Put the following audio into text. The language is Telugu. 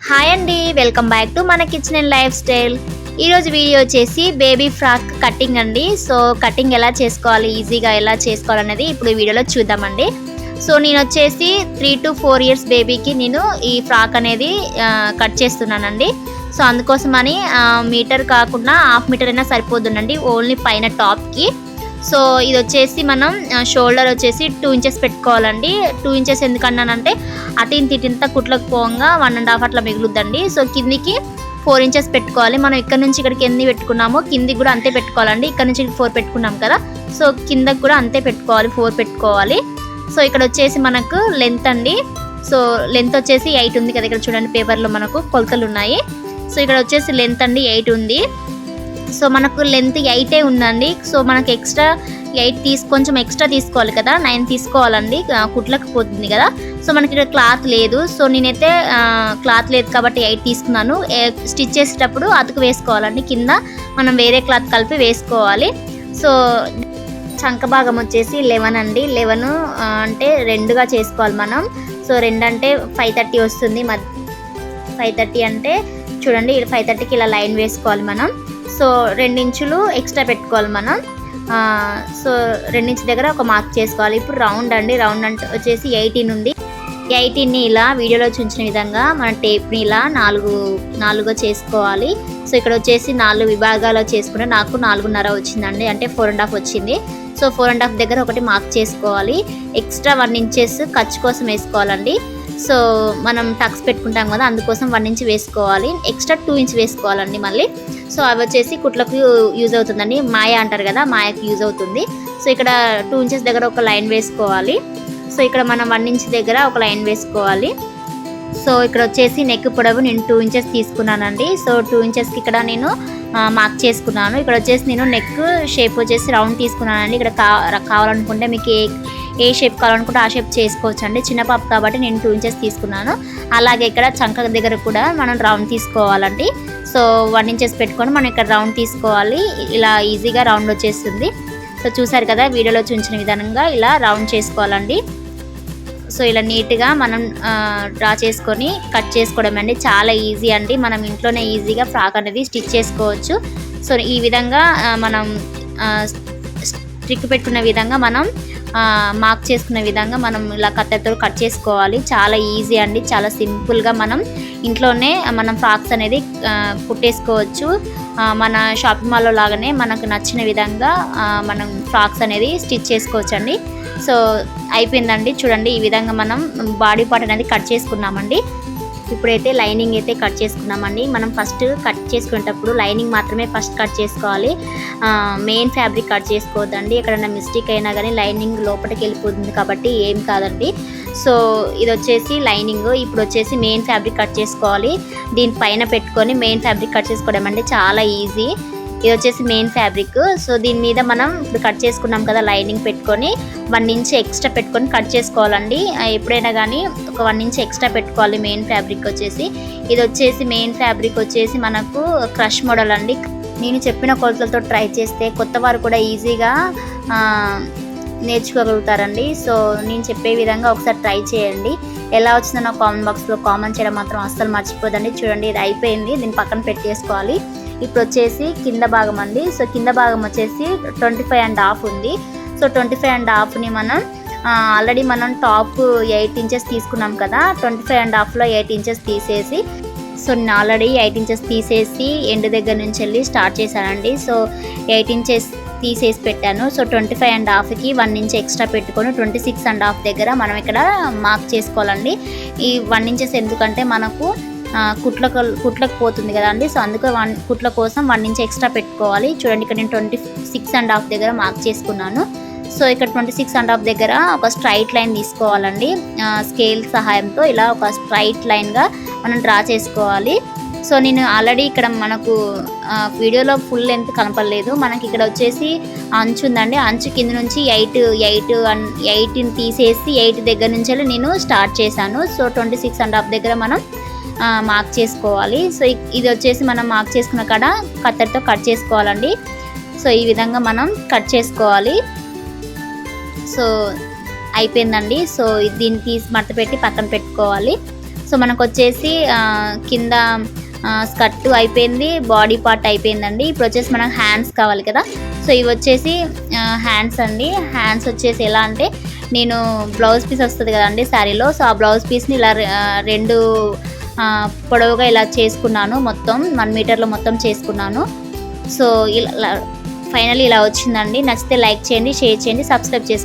హాయ్ అండి, వెల్కమ్ బ్యాక్ టు మన కిచెన్ అండ్ లైఫ్ స్టైల్. ఈరోజు వీడియో వచ్చేసి బేబీ ఫ్రాక్ కటింగ్ అండి. సో కటింగ్ ఎలా చేసుకోవాలి, ఈజీగా ఎలా చేసుకోవాలనేది ఇప్పుడు ఈ వీడియోలో చూద్దామండి. సో నేను వచ్చేసి 3 to 4 years బేబీకి నేను ఈ ఫ్రాక్ అనేది కట్ చేస్తున్నానండి. సో అందుకోసమని మీటర్ కాకుండా హాఫ్ మీటర్ అయినా సరిపోతుందండి, ఓన్లీ పైన టాప్కి. సో ఇది వచ్చేసి మనం షోల్డర్ వచ్చేసి 2 inches పెట్టుకోవాలండి. 2 inches ఎందుకన్నానంటే అటు ఇంత కుట్లకు పోగా 1.5 అట్లా మిగులుద్దండి. సో కిందికి 4 inches పెట్టుకోవాలి. మనం ఇక్కడ నుంచి ఇక్కడికి ఎన్ని పెట్టుకున్నామో కిందికి కూడా అంతే పెట్టుకోవాలండి. ఇక్కడ నుంచి 4 పెట్టుకున్నాం కదా, సో కిందకి కూడా అంతే పెట్టుకోవాలి, 4 పెట్టుకోవాలి. సో ఇక్కడ వచ్చేసి మనకు లెంత్ అండి. సో లెంత్ వచ్చేసి 8 ఉంది కదా, ఇక్కడ చూడండి పేపర్లో మనకు కొలతలు ఉన్నాయి. సో ఇక్కడ వచ్చేసి లెంత్ అండి 8 ఉంది. సో మనకు లెంత్ 8 ఉందండి. సో మనకు ఎక్స్ట్రా 8 కొంచెం ఎక్స్ట్రా తీసుకోవాలి కదా, 9 తీసుకోవాలండి, కుట్లకు పోతుంది కదా. సో మనకి ఇక్కడ క్లాత్ లేదు. సో నేనైతే క్లాత్ లేదు కాబట్టి 8 తీసుకున్నాను. స్టిచ్ చేసేటప్పుడు అతుకు వేసుకోవాలండి, కింద మనం వేరే క్లాత్ కలిపి వేసుకోవాలి. సో చంక భాగం వచ్చేసి 11 అండి. 11 అంటే 2గా చేసుకోవాలి మనం. సో 2 అంటే 530 వస్తుంది. 530 అంటే చూడండి, 530కి ఇలా లైన్ వేసుకోవాలి మనం. సో 2 ఇంచులు ఎక్స్ట్రా పెట్టుకోవాలి మనం. సో 2 ఇంచ్ దగ్గర ఒక మార్క్ చేసుకోవాలి. ఇప్పుడు రౌండ్ అండి. రౌండ్ అంటే వచ్చేసి 18 ఉంది. 18ని ఇలా వీడియోలో చూపించిన విధంగా మన టేప్ని ఇలా 4గా చేసుకోవాలి. సో ఇక్కడ వచ్చేసి 4 విభాగాలు చేసుకుంటే నాకు 4.5 వచ్చిందండి, అంటే 4.5 వచ్చింది. సో 4.5 దగ్గర ఒకటి మార్క్ చేసుకోవాలి. ఎక్స్ట్రా 1 inches ఖర్చు కోసం వేసుకోవాలండి. సో మనం టక్స్ పెట్టుకుంటాం కదా, అందుకోసం 1 inch వేసుకోవాలి. ఎక్స్ట్రా 2 inch వేసుకోవాలండి మళ్ళీ. సో అవి వచ్చేసి కుట్లకు యూజ్ అవుతుందండి, మాయ అంటారు కదా, మాయకి యూజ్ అవుతుంది. సో ఇక్కడ 2 inches దగ్గర ఒక లైన్ వేసుకోవాలి. సో ఇక్కడ మనం 1 inch దగ్గర ఒక లైన్ వేసుకోవాలి. సో ఇక్కడ వచ్చేసి నెక్ పొడవు నేను 2 inches తీసుకున్నానండి. సో 2 inchesకి ఇక్కడ నేను మార్క్ చేసుకున్నాను. ఇక్కడ వచ్చేసి నేను నెక్ షేప్ వచ్చేసి రౌండ్ తీసుకున్నానండి. ఇక్కడ కావాలనుకుంటే మీకు ఏ షేప్ కావాలనుకుంటే ఆ షేప్ చేసుకోవచ్చు అండి. చిన్న పాప కాబట్టి నేను 2 inches తీసుకున్నాను. అలాగే ఇక్కడ చంక దగ్గర కూడా మనం రౌండ్ తీసుకోవాలండి. సో 1 inches పెట్టుకొని మనం ఇక్కడ రౌండ్ తీసుకోవాలి. ఇలా ఈజీగా రౌండ్ వచ్చేస్తుంది. సో చూసారు కదా, వీడియోలో చూపించిన విధానంగా ఇలా రౌండ్ చేసుకోవాలండి. సో ఇలా నీట్గా మనం డ్రా చేసుకొని కట్ చేసుకోవడం అండి, చాలా ఈజీ అండి. మనం ఇంట్లోనే ఈజీగా ఫ్రాక్ అనేది స్టిచ్ చేసుకోవచ్చు. సో ఈ విధంగా మనం స్టిక్ పెట్టుకున్న విధంగా మనం మార్క్ చేసుకున్న విధంగా మనం ఇలా కత్తెరతో కట్ చేసుకోవాలి. చాలా ఈజీ అండి, చాలా సింపుల్గా మనం ఇంట్లోనే మనం ఫ్రాక్స్ అనేది కుట్టేసుకోవచ్చు. మన షాపింగ్ మాల్లో లాగానే మనకు నచ్చిన విధంగా మనం ఫ్రాక్స్ అనేది స్టిచ్ చేసుకోవచ్చు అండి. సో అయిపోయిందండి, చూడండి ఈ విధంగా మనం బాడీ పార్ట్ అనేది కట్ చేసుకున్నామండి. ఇప్పుడైతే లైనింగ్ అయితే కట్ చేసుకున్నామండి. మనం ఫస్ట్ కట్ చేసుకునేటప్పుడు లైనింగ్ మాత్రమే ఫస్ట్ కట్ చేసుకోవాలి, మెయిన్ ఫ్యాబ్రిక్ కట్ చేసుకోవద్దండి. ఎక్కడైనా మిస్టేక్ అయినా కానీ లైనింగ్ లోపలికి వెళ్ళిపోతుంది కాబట్టి ఏం కాదండి. సో ఇది వచ్చేసి లైనింగ్. ఇప్పుడు వచ్చేసి మెయిన్ ఫ్యాబ్రిక్ కట్ చేసుకోవాలి. దీనిపైన పెట్టుకొని మెయిన్ ఫ్యాబ్రిక్ కట్ చేసుకోవడం అంటే చాలా ఈజీ. ఇది వచ్చేసి మెయిన్ ఫ్యాబ్రిక్. సో దీని మీద మనం ఇప్పుడు కట్ చేసుకున్నాం కదా, లైనింగ్ పెట్టుకొని 1 inch ఎక్స్ట్రా పెట్టుకొని కట్ చేసుకోవాలండి. ఎప్పుడైనా కానీ ఒక 1 inch ఎక్స్ట్రా పెట్టుకోవాలి మెయిన్ ఫ్యాబ్రిక్ వచ్చేసి. ఇది వచ్చేసి మెయిన్ ఫ్యాబ్రిక్ వచ్చేసి మనకు క్రష్ మోడల్ అండి. నేను చెప్పిన కొలతలతో ట్రై చేస్తే కొత్త వారు కూడా ఈజీగా నేర్చుకోగలుగుతారండి. సో నేను చెప్పే విధంగా ఒకసారి ట్రై చేయండి. ఎలా వచ్చిందో నా కామెంట్ బాక్స్లో కామెంట్ చేయడం మాత్రం అస్సలు మర్చిపోదండి. చూడండి ఇది అయిపోయింది, దీన్ని పక్కన పెట్టేసుకోవాలి. ఇప్పుడు వచ్చేసి కింద భాగం అండి. సో కింద భాగం వచ్చేసి 25.5 ఉంది. సో 25.5ని మనం ఆల్రెడీ మనం టాప్ 8 inches తీసుకున్నాం కదా, 25.5లో 8 inches తీసేసి, సో నేను ఆల్రెడీ 8 inches తీసేసి ఎండ్ దగ్గర నుంచి వెళ్ళి స్టార్ట్ చేశానండి. సో 8 inches తీసేసి పెట్టాను. సో 25.5కి 1 inch ఎక్స్ట్రా పెట్టుకొని 26.5 దగ్గర మనం ఇక్కడ మార్క్ చేసుకోవాలండి. ఈ 1 inches ఎందుకంటే మనకు కుట్లకు పోతుంది కదా అండి. సో అందుకే కుట్ల కోసం 1 inch ఎక్స్ట్రా పెట్టుకోవాలి. చూడండి ఇక్కడ నేను 26.5 దగ్గర మార్క్ చేసుకున్నాను. సో ఇక్కడ 26.5 దగ్గర ఒక స్ట్రైట్ లైన్ తీసుకోవాలండి. స్కేల్ సహాయంతో ఇలా ఒక స్ట్రైట్ లైన్గా మనం డ్రా చేసుకోవాలి. సో నేను ఆల్రెడీ ఇక్కడ మనకు వీడియోలో ఫుల్ లెంత్ కనపడలేదు, మనకి ఇక్కడ వచ్చేసి అంచు ఉందండి. అంచు కింద నుంచి 8ని తీసేసి 8 దగ్గర నుంచి నేను స్టార్ట్ చేశాను. సో 26.5 దగ్గర మనం మార్క్ చేసుకోవాలి. సో ఇది వచ్చేసి మనం మార్క్ చేసుకున్న కాడ కత్తెరతో కట్ చేసుకోవాలండి. సో ఈ విధంగా మనం కట్ చేసుకోవాలి. సో అయిపోయిందండి. సో దీన్ని తీసి మడత పెట్టి పక్కన పెట్టుకోవాలి. సో మనకు వచ్చేసి కింద స్కర్ట్ అయిపోయింది, బాడీ పార్ట్ అయిపోయిందండి. ఇప్పుడు వచ్చేసి మనకు హ్యాండ్స్ కావాలి కదా. సో ఇవి వచ్చేసి హ్యాండ్స్ అండి. హ్యాండ్స్ వచ్చేసి ఎలా అంటే నేను బ్లౌజ్ పీస్ వస్తుంది కదండి శారీలో, సో ఆ బ్లౌజ్ పీస్ని ఇలా రెండు పొడవుగా ఇలా చేసుకున్నాను. మొత్తం 1 మీటర్లో మొత్తం చేసుకున్నాను. సో ఇలా ఫైనల్లీ ఇలా వచ్చిందండి. నచ్చితే లైక్ చేయండి, షేర్ చేయండి, సబ్స్క్రైబ్ చేసుకోండి.